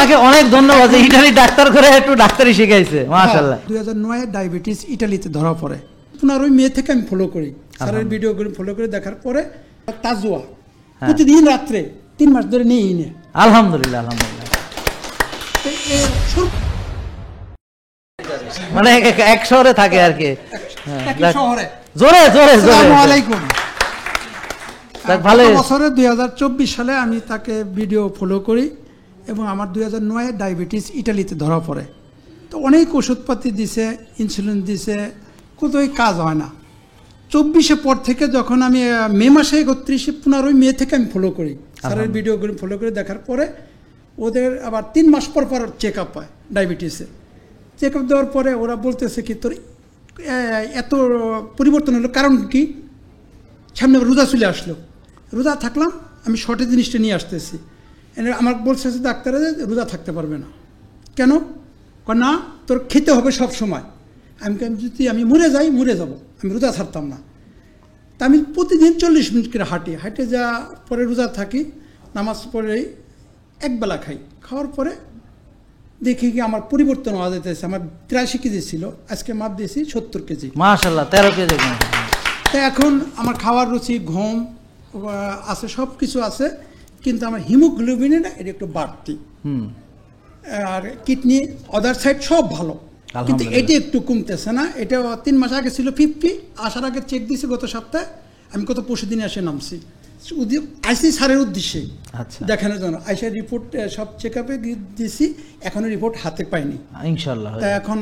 ওনাকে অনেক ধন্যবাদ, ইটালি ডাক্তার করে একটু ডাক্তারি শিখাইছে, মাশাআল্লাহ। 2009 ডায়াবেটিস ইটালিতে ধরা পড়ে। 15 মে থেকে আমি ফলো করি, স্যারের ভিডিওগুলো ফলো করে দেখার পরে তাজুয়া প্রতিদিন রাত্রে 3 মাস ধরে নিয়ে আলহামদুলিল্লাহ আলহামদুলিল্লাহ। মানে এক শহরে থাকে আর কি, শহরে। জোরে জোরে আসসালামু আলাইকুম। ভালো। বছরে 2024 সালে আমি তাকে ভিডিও ফলো করি এবং আমার 2009 ডায়াবেটিস ইটালিতে ধরা পড়ে। তো অনেক ওষুধপাতি দিছে, ইনসুলিন দিছে, কোথাও কাজ হয় না। 24 পর থেকে যখন আমি মে মাসে 15 মে থেকে আমি ফলো করি, স্যারের ভিডিওগুলো ফলো করে দেখার পরে ওদের আবার 3 মাস পর পর চেক আপ হয় ডায়াবেটিসে। চেক আপ দেওয়ার পরে ওরা বলতেছে কি তোর এত পরিবর্তন হলো, কারণ কি? সামনে রোজা চলে আসলো, রোজা থাকলাম, আমি শর্টে জিনিসটা নিয়ে আসতেছি। আমার বলছে ডাক্তারে যে রোজা থাকতে পারবে না। কেন? না, তোর খেতে হবে সব সময়। যদি আমি মরে যাই, মরে যাব, আমি রোজা ছাড়তাম না। তা আমি প্রতিদিন 40 মিনিট করে হাঁটে যা পরে রোজা থাকি, নামাজ পড়েই একবেলা খাই। খাওয়ার পরে দেখি কি আমার পরিবর্তন হওয়া যেতেছে। আমার 83 কেজি ছিল, আজকে মাপ দিয়েছি 70 কেজি, মাশাআল্লাহ। 13 কেজি। তো এখন আমার খাওয়ার রুচি, ঘুম আছে, সব কিছু আছে, কিন্তু আমার হিমোগ্লোবিনটা এটা একটু বাড়তি। আর কিডনি আদার সাইড সব ভালো, কিন্তু এটা একটু কমতেছে না। এটা 3 মাস আগে ছিল 50, আসার আগে চেক দিয়েছি গত সপ্তাহে। আমি গত পরশু দিনে এসে নামছি আইসি স্যারের উদ্দেশ্যে দেখানোর জন্য। আইসার রিপোর্ট সব চেক আপে দিয়েছি, এখনো রিপোর্ট হাতে পাইনি, ইনশাআল্লাহ। এখন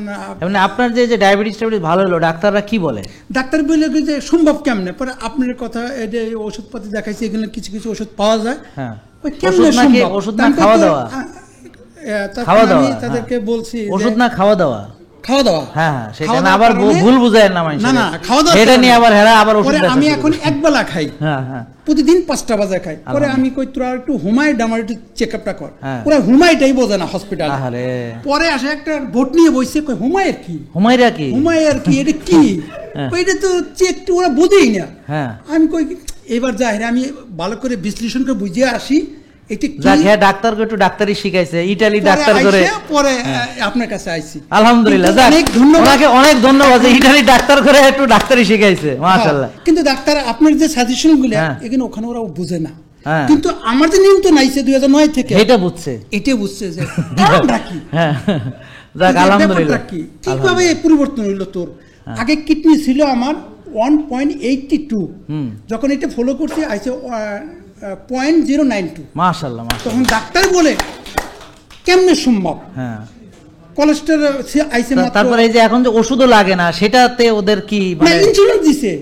মানে আপনার যে ডায়াবেটিস ভালো হলো, ডাক্তাররা কি বলে? ডাক্তার বলে যে সম্ভব কেমনে, পরে আপনার কথা এই যে ওষুধপাতি দেখাইছি, এগুলো কিছু কিছু ওষুধ পাওয়া যায়। হ্যাঁ, ওষুধ না খাওয়া দাওয়া, আমি তাদেরকে বলছি ওষুধ না খাওয়া দাওয়া, খাওয়া দাওয়া। হ্যাঁ, সেটা না আবার ভুল বুঝায় না মানুষ। না খাওয়া দাওয়া এটা নিয়ে আবার হেরা আবার ওষুধ। আমি এখন একবেলা খাই, প্রতিদিন 5টা বাজে খাই। পরে আমি কই তোরা একটু হুমায় আমার একটু চেকআপটা কর। ওরা হুমায়টাই বোঝে না হসপিটালে। পরে আসে একটা ভোট নিয়ে বসে, কই হুমায়ের কি, হুমায়ের কি, এটা কি? এটা তো চেক ওরা বোঝেই না। আমি কই এবার যাই, আমি ভালো করে বিশ্লেষণ করে বুঝিয়ে আসি। ডাক্তারকে একটু ডাক্তারি শিখাইছে, ইটালি ডাক্তার করে পরে আপনার কাছে আইছি, আলহামদুলিল্লাহ। ওনাকে অনেক ধন্যবাদ, ইটালি ডাক্তার করে একটু ডাক্তারি শিখাইছে, মাশাআল্লাহ। কিন্তু ডাক্তার আপনার যে সাজেশন গুলো এখানে ওখানে ওরা বুঝে না, কিন্তু আমার যে নিয়ন্ত্রণ আইছে 2009 থেকে এটা বুঝছে যে কারণটা কি। যাক আলহামদুলিল্লাহ। কিভাবে পরিবর্তন হইলো তোর? আগে কিডনি ছিল আমার 1.82, যখন এটা ফলো করছি আইছে 0.092, মাশাআল্লাহ। তখন ডাক্তার বলে কেমনে সম্ভব? কোলেস্টেরল আইছে মাত্র। তারপরে এই যে এখন যে ওষুধও লাগে না, সেটাতে ওদের কি মানে ইনসুলিন দিছে,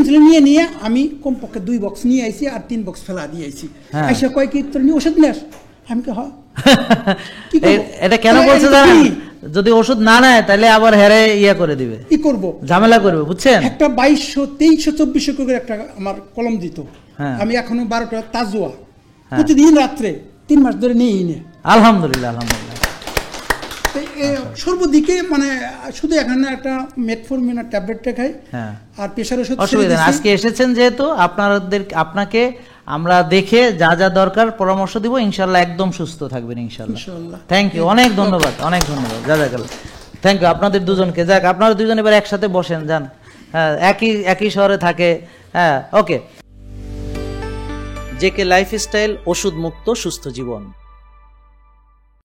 ইনসুলিন নিয়ে আমি কমপক্ষে 2 বক্স নিয়ে আইছি, আর 3 বক্স ফেলা দিয়ে আইছি। আইসা কয় কি তোর নিয়ে ওষুধ নিয়ে আস? আমি কে এটা কেন বলছে জানেন? যদি ওষুধ না নেয় তাহলে আবার হেরে ইয়া করে দিবে, কি করব, ঝামেলা করবে, বুঝছেন? একটা 2200 2300 2400 করে একটা আমার কলম দিত, আমি এখনো 12টা তাজুয়া প্রতিদিন রাত্রে 3 মাস ধরে নিয়ে আলহামদুলিল্লাহ আলহামদুলিল্লাহ। সর্বদিকে মানে শুধু এখানে একটা মেটফরমিনের ট্যাবলেটটা খাই, আর প্রেসার ওষুধ। অসুবিধা নেই, আজকে এসেছেন যেহেতু আপনাকে আমরা দেখে যা যা দরকার পরামর্শ দিব, ইনশাআল্লাহ একদম সুস্থ থাকবেন ইনশাআল্লাহ। থ্যাংক ইউ, অনেক ধন্যবাদ, অনেক ধন্যবাদ, জাযাকাল্লাহ। থ্যাংক ইউ আপনাদের দুজনকে। যাক, আপনারা দুজন এবার একসাথে বসেন, যান। হ্যাঁ, একই শহরে থাকে। হ্যাঁ, ওকে। জেকে লাইফস্টাইল, ওষুধ মুক্ত সুস্থ জীবন।